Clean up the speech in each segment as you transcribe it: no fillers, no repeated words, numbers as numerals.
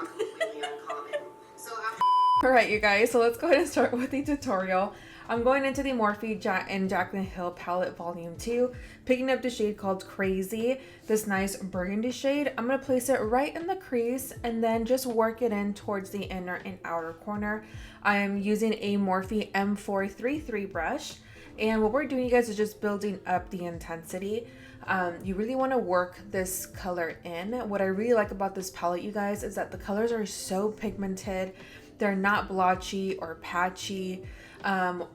not completely uncommon. So Alright, you guys, so let's go ahead and start with the tutorial. I'm going into the Morphe and JACLYN Hill palette volume 2, picking up the shade called Crazy, this nice burgundy shade. I'm going to place it right in the crease and then just work it in towards the inner and outer corner. I am using a Morphe M433 brush, and what we're doing, you guys, is just building up the intensity. You really want to work this color in. What I really like about this palette, you guys, is that the colors are so pigmented. They're not blotchy or patchy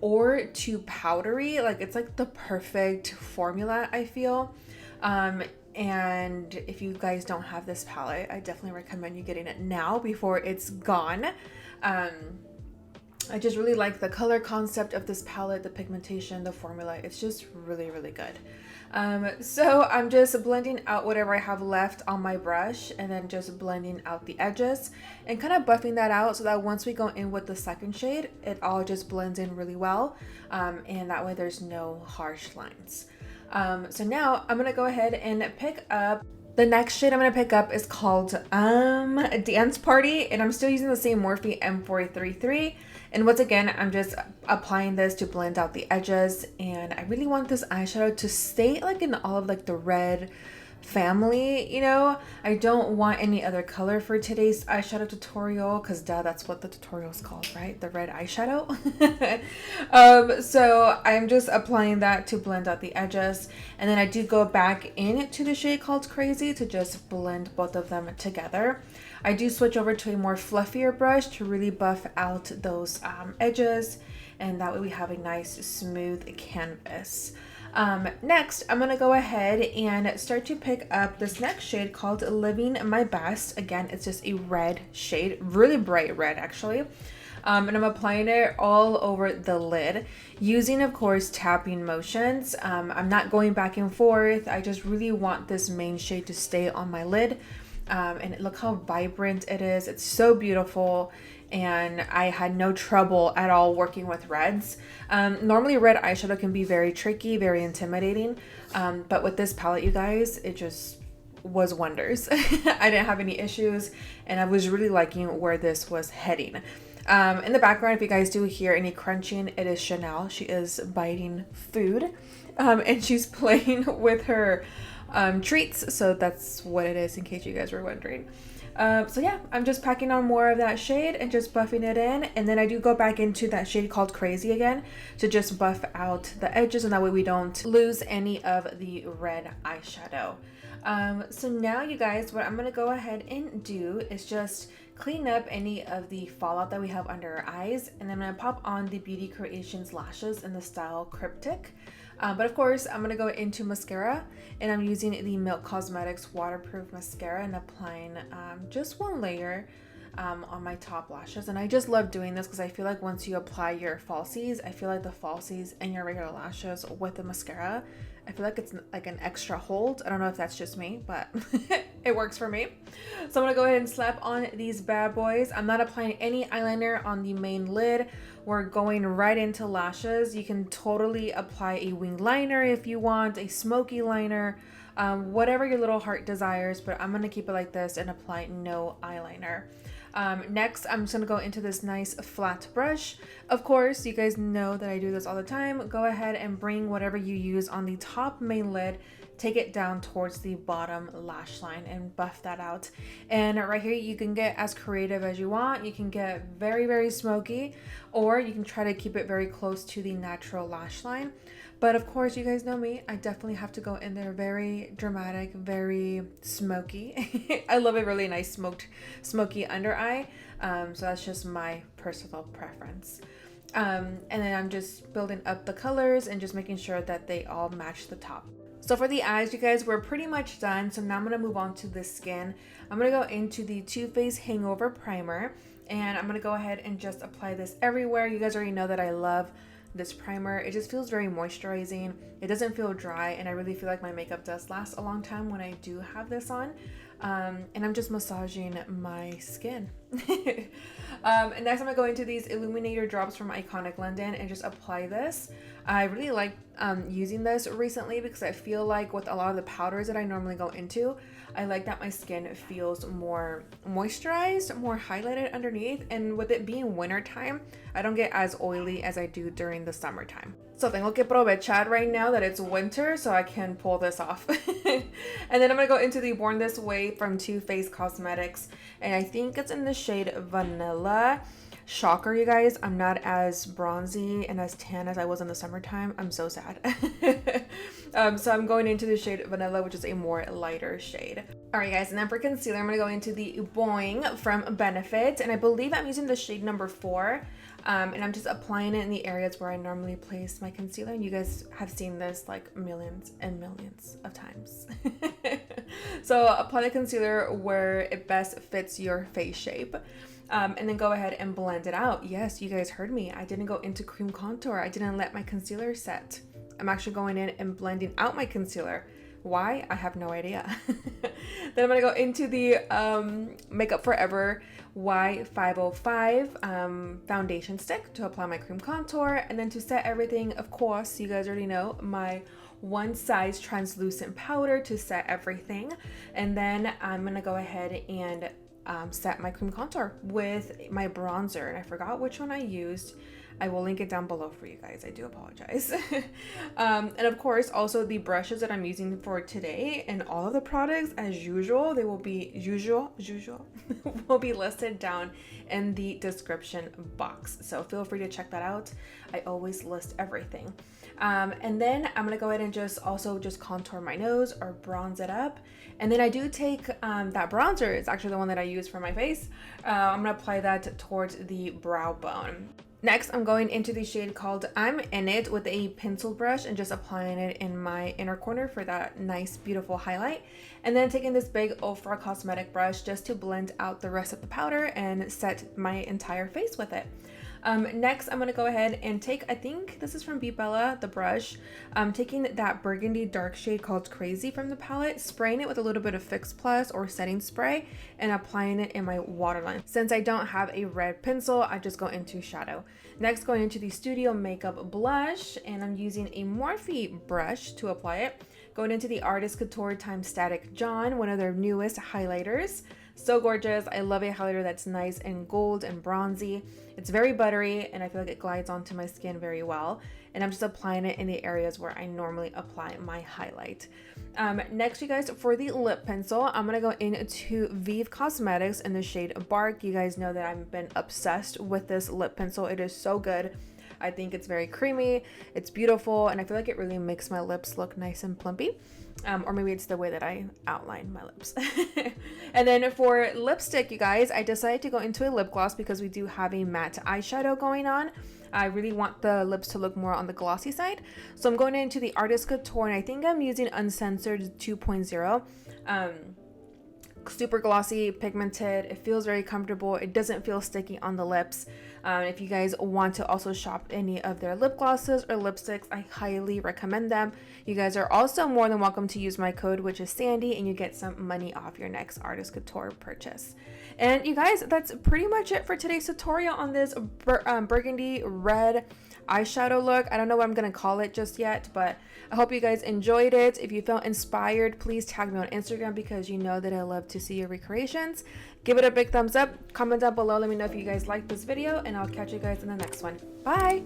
or too powdery. Like, it's like the perfect formula, I feel. And if you guys don't have this palette, I definitely recommend you getting it now before it's gone. I just really like the color concept of this palette, the pigmentation, the formula. It's just really, really good. So I'm just blending out whatever I have left on my brush and then just blending out the edges and kind of buffing that out so that once we go in with the second shade, it all just blends in really well. And that way there's no harsh lines. So now I'm going to go ahead and pick up the next shade. I'm going to pick up is called Dance Party, and I'm still using the same Morphe M433. And once again, I'm just applying this to blend out the edges, and I really want this eyeshadow to stay like in all of like the red family, you know. I don't want any other color for today's eyeshadow tutorial because duh, that's what the tutorial is called, right? The red eyeshadow. So I'm just applying that to blend out the edges, and then I do go back into the shade called Crazy to just blend both of them together. I do switch over to a more fluffier brush to really buff out those edges, and that way we have a nice smooth canvas. Next, I'm going to go ahead and start to pick up this next shade called Living My Best. Again, it's just a red shade, really bright red actually. And I'm applying it all over the lid using, of course, tapping motions. I'm not going back and forth. I just really want this main shade to stay on my lid. And look how vibrant it is. It's so beautiful. And I had no trouble at all working with reds. Normally red eyeshadow can be very tricky, very intimidating. But with this palette, you guys, it just was wonders. I didn't have any issues, and I was really liking where this was heading. In the background, if you guys do hear any crunching, it is Chanel. She is biting food, and she's playing with her treats. So that's what it is, in case you guys were wondering. So yeah, I'm just packing on more of that shade and just buffing it in, and then I do go back into that shade called Crazy again to just buff out the edges, and that way we don't lose any of the red eyeshadow. So now, you guys, what I'm gonna go ahead and do is just clean up any of the fallout that we have under our eyes, and then I'm gonna pop on the Beauty Creations lashes in the style Cryptic. But of course, I'm going to go into mascara, and I'm using the Milk Cosmetics waterproof mascara and applying just one layer on my top lashes. And I just love doing this because I feel like once you apply your falsies, I feel like the falsies and your regular lashes with the mascara, I feel like it's like an extra hold. I don't know if that's just me, but it works for me. So I'm gonna go ahead and slap on these bad boys. I'm not applying any eyeliner on the main lid. We're going right into lashes. You can totally apply a wing liner if you want, a smoky liner, whatever your little heart desires, but I'm gonna keep it like this and apply no eyeliner. Next, I'm just gonna go into this nice flat brush. Of course, you guys know that I do this all the time. Go ahead and bring whatever you use on the top main lid, take it down towards the bottom lash line and buff that out. And right here, you can get as creative as you want. You can get very, very smoky, or you can try to keep it very close to the natural lash line. But of course, you guys know me, I definitely have to go in there very dramatic, very smoky. I love a really nice smoky under eye. So that's just my personal preference. And then I'm just building up the colors and just making sure that they all match the top. So for the eyes, you guys, we're pretty much done. So now I'm going to move on to the skin. I'm going to go into the Too Faced Hangover Primer, and I'm going to go ahead and just apply this everywhere. You guys already know that I love this primer. It just feels very moisturizing. It doesn't feel dry, and I really feel like my makeup does last a long time when I do have this on. and I'm just massaging my skin. And next I'm gonna go into these illuminator drops from Iconic London and just apply this. I really like using this recently because I feel like with a lot of the powders that I normally go into, I like that my skin feels more moisturized, more highlighted underneath, and with it being winter time, I don't get as oily as I do during the summertime. So tengo que aprovechar right now that it's winter so I can pull this off. And then I'm gonna go into the Born This Way from Too Faced Cosmetics, and I think it's in the shade Vanilla. Shocker, you guys, I'm not as bronzy and as tan as I was in the summertime. I'm so sad. So I'm going into the shade Vanilla, which is a more lighter shade. All right, guys, and then for concealer, I'm gonna go into the BOI-ING from Benefit, and I believe I'm using the shade number 4. And I'm just applying it in the areas where I normally place my concealer. And you guys have seen this like millions and millions of times. So apply the concealer where it best fits your face shape. And then go ahead and blend it out. Yes, you guys heard me. I didn't go into cream contour. I didn't let my concealer set. I'm actually going in and blending out my concealer. Why? I have no idea. Then I'm gonna go into the Makeup Forever Y505 foundation stick to apply my cream contour, and then to set everything, of course, you guys already know, my one size translucent powder to set everything. And then I'm gonna go ahead and set my cream contour with my bronzer, and I forgot which one I used. I will link it down below for you guys. I do apologize. And of course, also the brushes that I'm using for today and all of the products, as usual, they will be will be listed down in the description box. So feel free to check that out. I always list everything. And then I'm gonna go ahead and just contour my nose or bronze it up. And then I do take that bronzer. It's actually the one that I use for my face. I'm gonna apply that towards the brow bone. Next, I'm going into the shade called I'm In It with a pencil brush and just applying it in my inner corner for that nice, beautiful highlight. And then taking this big Ofra cosmetic brush just to blend out the rest of the powder and set my entire face with it. Next, I'm going to go ahead and take, I think this is from Bella, the brush. Taking that burgundy dark shade called Crazy from the palette, spraying it with a little bit of Fix Plus or setting spray, and applying it in my waterline. Since I don't have a red pencil, I just go into shadow. Next, going into the Studio Makeup blush, and I'm using a Morphe brush to apply it. Going into the Artist Couture x Static John, one of their newest highlighters. So gorgeous. I love a highlighter that's nice and gold and bronzy. It's very buttery and I feel like it glides onto my skin very well. And I'm just applying it in the areas where I normally apply my highlight. Next, you guys, for the lip pencil, I'm going to go into Vive Cosmetics in the shade Bark. You guys know that I've been obsessed with this lip pencil. It is so good. I think it's very creamy, it's beautiful, and I feel like it really makes my lips look nice and plumpy. Or maybe it's the way that I outline my lips. And then for lipstick, you guys, I decided to go into a lip gloss because we do have a matte eyeshadow going on. I really want the lips to look more on the glossy side. So I'm going into the Artist Couture, and I think I'm using Uncensored 2.0. Super glossy, pigmented. It feels very comfortable. It doesn't feel sticky on the lips. If you guys want to also shop any of their lip glosses or lipsticks, I highly recommend them. You guys are also more than welcome to use my code, which is Sandy, and you get some money off your next Artist Couture purchase. And you guys, that's pretty much it for today's tutorial on this burgundy red eyeshadow look. I don't know what I'm gonna call it just yet, but I hope you guys enjoyed it. If you felt inspired, please tag me on Instagram because you know that I love to see your recreations. Give it a big thumbs up, comment down below, let me know if you guys liked this video, and I'll catch you guys in the next one. Bye.